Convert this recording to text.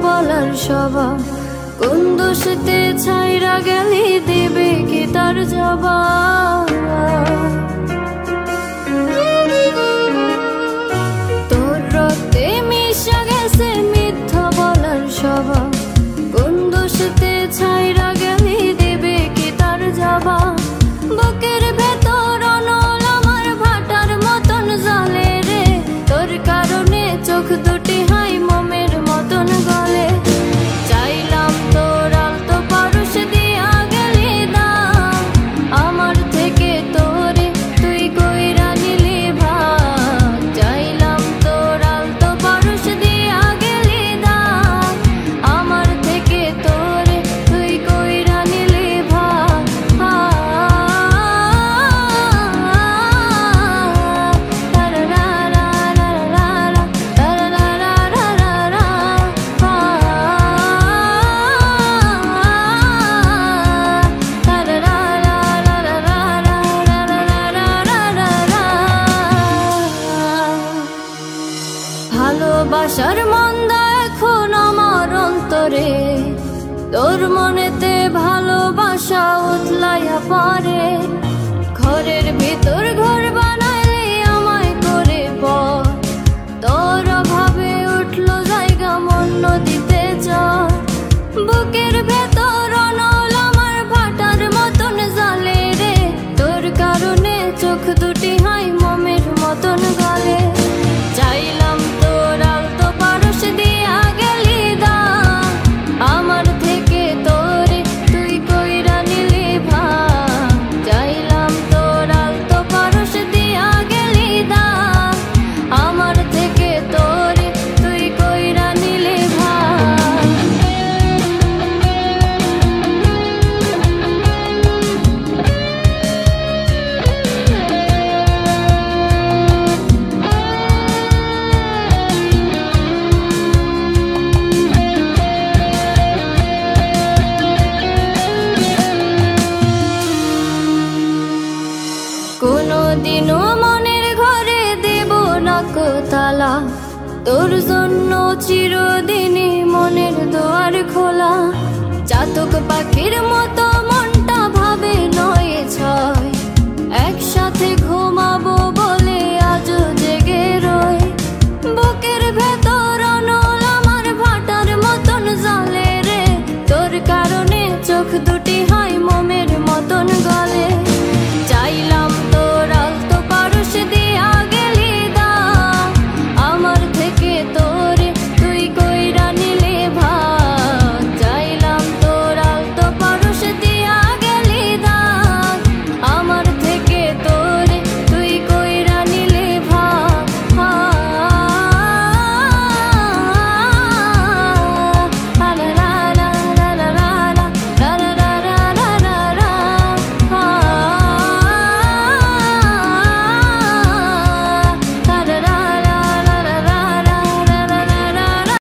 বলার স্বভাব কোন দোষেতে ছাইরা গেলি দেবে কি তার জবাব তোর রক্তে মিশা গেছে মিথ্যা বলার স্বভাব কোন দোষেতে ছাইরা গেলি দেবে কি তার জবাব বুকের ভেতর অনল আমার ভাটার মতন জ্বলে রে তোর কারণে চোখ দুটি হাই মোমের মতন গলে চাইলাম তোর আলতো পারুষ দিয়া গেলি দাম আমার থেকে তোরে তুই কইরা নিলি ভাগ চাইলাম তোর আলতো পারুষ দিয়া গেলি দাম আমার থেকে তোরে তুই কইরা নিলি ভাগ ভালোবাসার মন্দা এখন আমার অন্তরে তোর মনেতে ভালোবাসা উতলাইয়া পড়ে ঘরের ভিতর ঘর বানাইলে আমায় করে পর তোর অভাবে উঠলো জায়গা মন নদীতে চর বুকের ভেতর অনল আমার ভাটার মতন জ্বলে রে তোর কারণে চোখ দুটি হাই মোমের মতন গলে চাইলাম তোর আলতো পারুষ দিয়া গেলি দাম আমার থেকে তোরে তুই কইরা নিলি ভাগ চাইলাম তোর আলতো পারুষ দিয়া গেলি দাম আমার থেকে তোরে তুই কইরা নিলি ভাগ কোনদিনও মনের ঘরে দেব না কোতালা তোর জন্য চিরদিনই মনের দুয়ার খোলা চাতক পাখির মতো